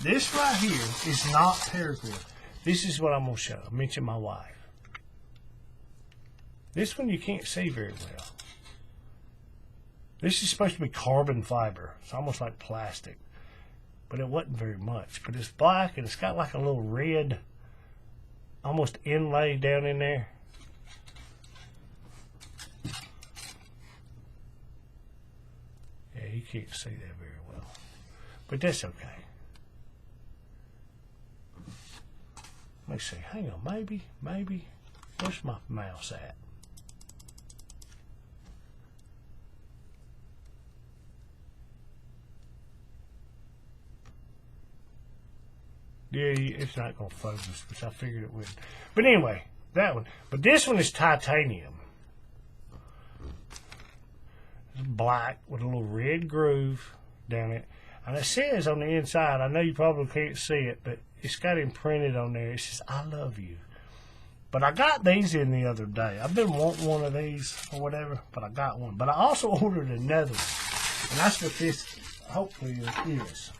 [SPEAKER 3] This right here is not paracord. This is what I'm going to show. I mentioned my wife. This one you can't see very well. This is supposed to be carbon fiber. It's almost like plastic. But it wasn't very much. But it's black and it's got like a little red, almost inlay down in there. Yeah, you can't see that very well. But that's okay. Let me see. Hang on. Maybe. Where's my mouse at? Yeah, it's not going to focus, which I figured it would. But anyway, that one. But this one is titanium. It's black with a little red groove down it. And it says on the inside, I know you probably can't see it, but it's got imprinted on there. It says, I love you. But I got these in the other day. I've been wanting one of these or whatever, but I got one. But I also ordered another one. And that's what this hopefully is.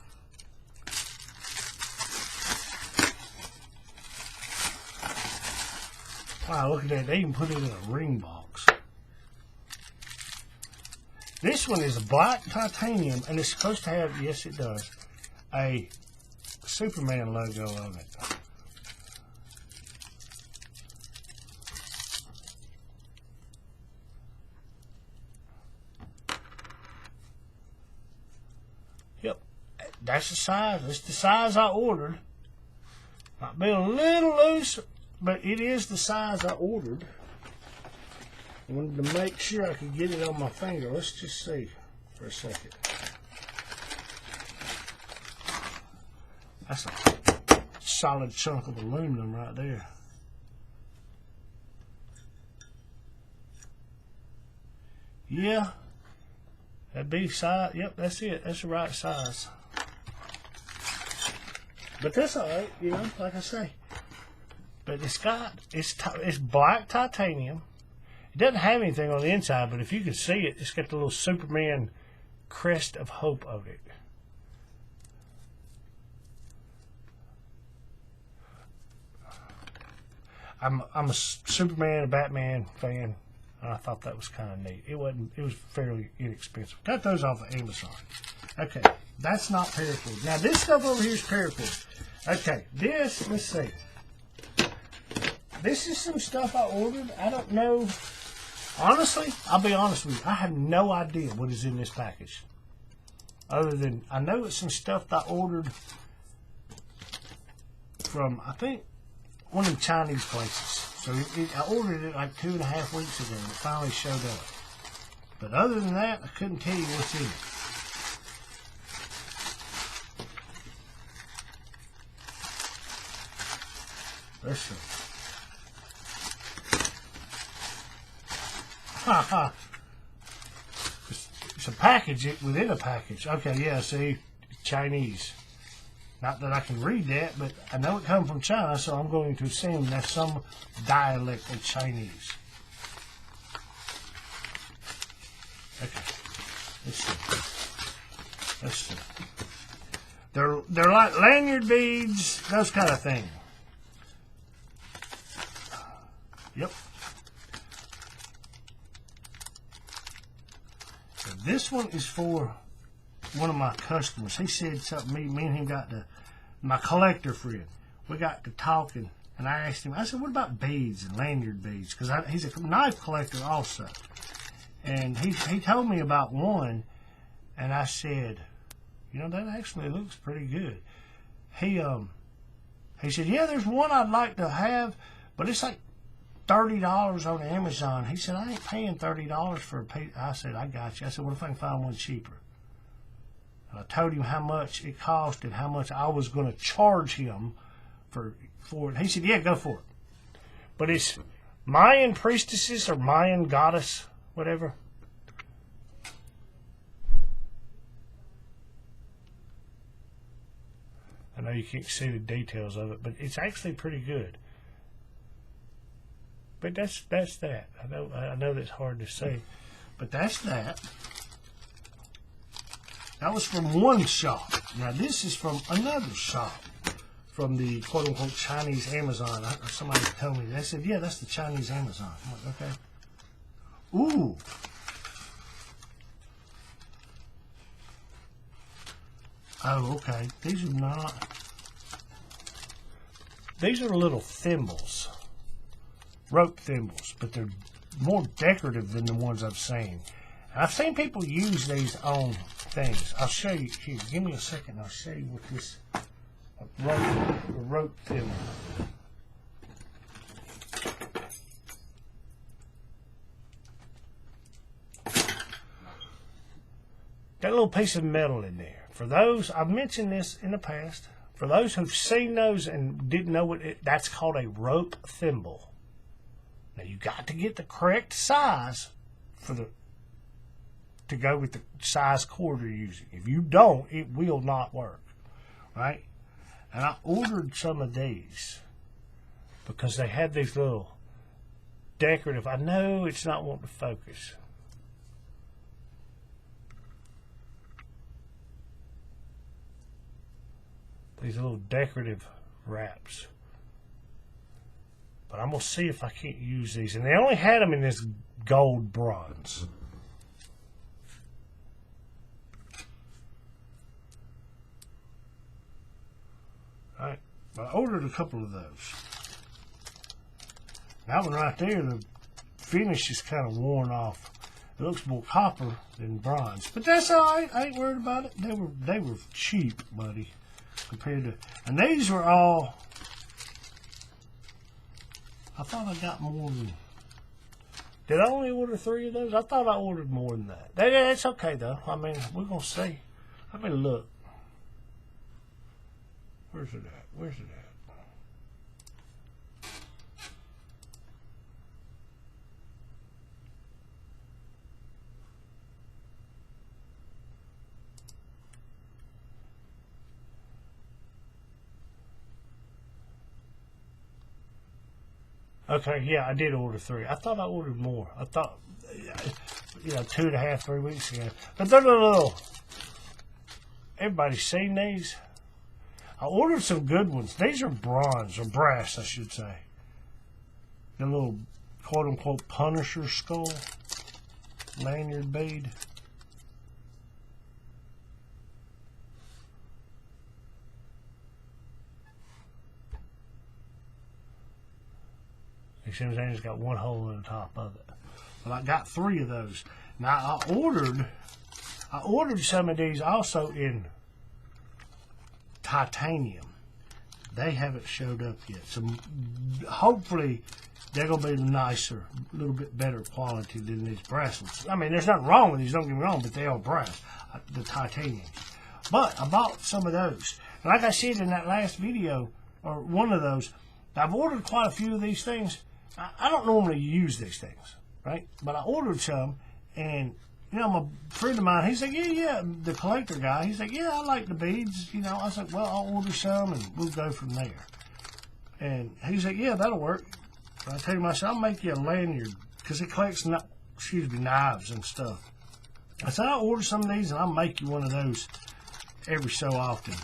[SPEAKER 3] Wow, look at that. They even put it in a ring box. This one is a black titanium, and it's supposed to have, yes it does, a Superman logo on it. Yep, that's the size. It's the size I ordered. Might be a little loose, but it is the size I ordered. I wanted to make sure I could get it on my finger. Let's just see for a second. That's a solid chunk of aluminum right there. Yeah, that'd be size. Yep, that's it. That's the right size. But that's all right, you know, like I say. But it's black titanium. It doesn't have anything on the inside, but if you can see it, it's got the little Superman crest of hope of it. I'm a Superman, a Batman fan. And I thought that was kind of neat. It was fairly inexpensive. Got those off of Amazon. Okay, that's not paracord. Now this stuff over here is paracord. Okay, this, let's see. This is some stuff I ordered. I don't know. Honestly, I'll be honest with you. I have no idea what is in this package. Other than, I know it's some stuff that I ordered from, I think, one of the Chinese places. So I ordered it like 2.5 weeks ago, and it finally showed up. But other than that, I couldn't tell you what's in it. Let's see. It's a package within a package. Okay, yeah, see, Chinese. Not that I can read that, but I know it comes from China, so I'm going to assume that's some dialect of Chinese. Okay, let's see. Let's see. They're like lanyard beads, those kind of things. Yep. So this one is for one of my customers. He said something, me and him got to, my collector friend, we got to talking, and I asked him, I said, what about beads and lanyard beads? Because he's a knife collector also. And he told me about one, and I said, you know, that actually looks pretty good. He said, yeah, there's one I'd like to have, but it's like $30 on Amazon. He said, I ain't paying $30 for a piece. I said, I got you. I said, what if I can find one cheaper? And I told him how much it cost and how much I was going to charge him for it. He said, yeah, go for it. But it's Mayan priestesses or Mayan goddess, whatever. I know you can't see the details of it, but it's actually pretty good. But that's that. I know that's hard to say, but that's that. That was from one shop. Now this is from another shop, from the quote-unquote Chinese Amazon. Somebody told me. They said, yeah, that's the Chinese Amazon. I'm like, okay. Ooh. Oh, okay. These are not. These are little thimbles. Rope thimbles, but they're more decorative than the ones I've seen. And I've seen people use these on things. I'll show you here. Give me a second. I'll show you what this rope thimble. That little piece of metal in there. For those, I've mentioned this in the past. For those who've seen those and didn't know that's called a rope thimble. Now you got to get the correct size to go with the size cord you're using. If you don't, it will not work, right? And I ordered some of these because they had these little decorative. I know it's not wanting to focus. These little decorative wraps. But I'm going to see if I can't use these. And they only had them in this gold bronze. Alright, but I ordered a couple of those. That one right there, the finish is kind of worn off. It looks more copper than bronze. But that's alright, I ain't worried about it. They were cheap, buddy. Compared to, and these were all, I thought I got more than, did I only order 3 of those? I thought I ordered more than that. That's okay though. I mean, we're going to see. I mean, look. Where's it at? Where's it at? Okay, yeah, I did order 3. I thought I ordered more. I thought, 2.5, 3 weeks ago. But they're little. Everybody's seen these. I ordered some good ones. These are bronze, or brass, I should say. The little quote-unquote Punisher skull lanyard bead. You see what I'm saying? It's got one hole in the top of it. But I got 3 of those. Now I ordered some of these also in titanium. They haven't showed up yet. So hopefully they're going to be nicer, a little bit better quality than these bracelets. I mean, there's nothing wrong with these, don't get me wrong, but they are brass, the titanium. But I bought some of those. And like I said in that last video, or one of those, I've ordered quite a few of these things. I don't normally use these things, right? But I ordered some, and my friend of mine, he's like, yeah, the collector guy, he's like, yeah, I like the beads. I was like, well, I'll order some, and we'll go from there. And he's like, yeah, that'll work. And I told him, I said, I'll make you a lanyard, because he collects, knives and stuff. I said, I'll order some of these, and I'll make you one of those every so often.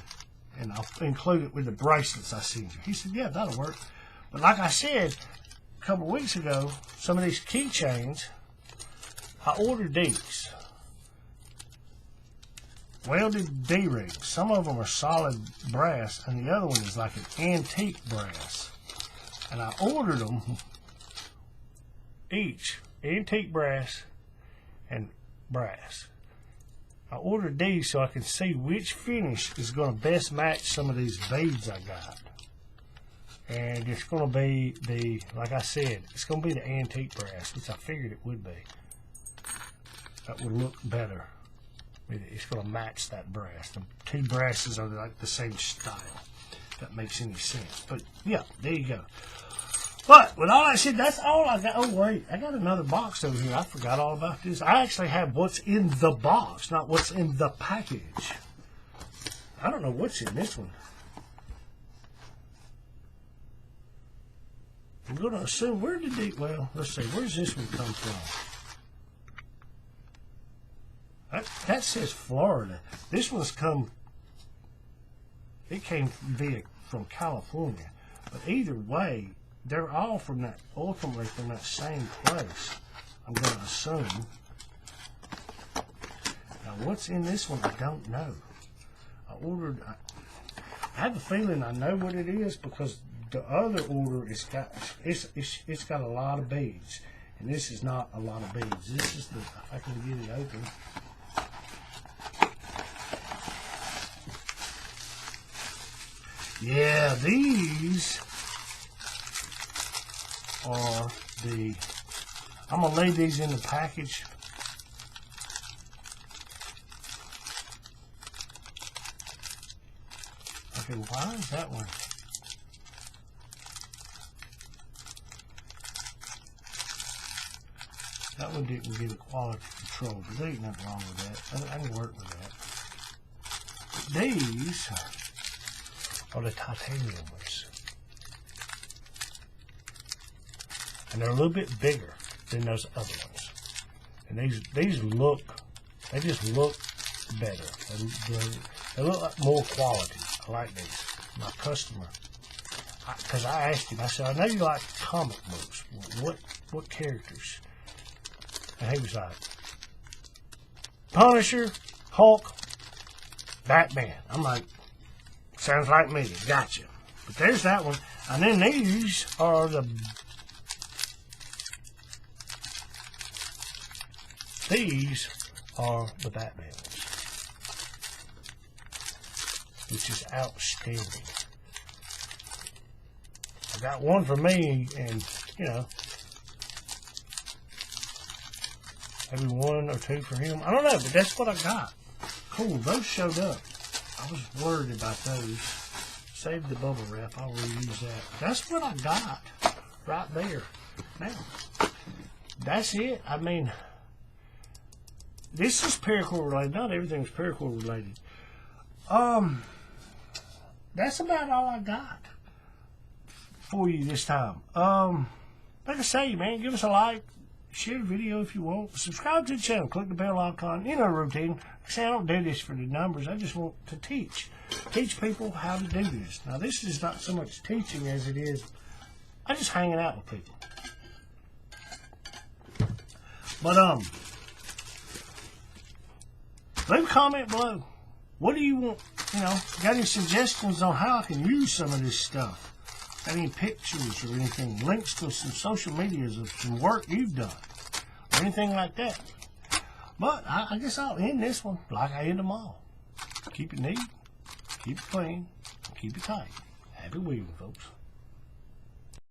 [SPEAKER 3] And I'll include it with the bracelets I sent you. He said, yeah, that'll work. But like I said, a couple of weeks ago, some of these keychains, I ordered these. Welded D-rings. Some of them are solid brass, and the other one is like an antique brass. And I ordered them each, antique brass and brass. I ordered these so I can see which finish is going to best match some of these beads I got. And it's going to be like I said, it's going to be the antique brass, which I figured it would be. That would look better. It's going to match that brass. The 2 brasses are like the same style. If that makes any sense. But yeah, there you go. But with all that said, that's all I got. Oh wait, I got another box over here. I forgot all about this. I actually have what's in the box, not what's in the package. I don't know what's in this one. I'm going to assume, well, let's see, where's this one come from? That says Florida. This one's it came from California. But either way, they're all ultimately from that same place, I'm going to assume. Now, what's in this one, I don't know. I have a feeling I know what it is because the other order it's got a lot of beads, and this is not a lot of beads. This is if I can get it open. Yeah, these are I'm gonna leave these in the package. Okay, why is that one? That one didn't get a quality control, but there ain't nothing wrong with that. I can work with that. These are the titanium ones. And they're a little bit bigger than those other ones. And these look, they just look better. They look like more quality. I like these. My customer, because I asked him, I said, I know you like comic books. What characters? And he was like, Punisher, Hulk, Batman. I'm like, sounds like me. Gotcha. But there's that one. And then these are the Batman ones, which is outstanding. I got one for me, and you know, maybe one or two for him. I don't know, but that's what I got. Cool, those showed up. I was worried about those. Save the bubble wrap, I'll reuse that. That's what I got right there. Now, that's it. I mean, this is paracord related. Not everything's paracord related. That's about all I got for you this time. Like I say, man, give us a like. Share the video if you want. Subscribe to the channel. Click the bell icon. You know the routine. Like I say, I don't do this for the numbers. I just want to teach people how to do this. Now, this is not so much teaching as it is I just hanging out with people. But leave a comment below. What do you want? You know, got any suggestions on how I can use some of this stuff? Got any pictures or anything? Links to some social medias of some work you've done or anything like that. But I guess I'll end this one like I end them all. Keep it neat, keep it clean, keep it tight. Happy weaving, folks.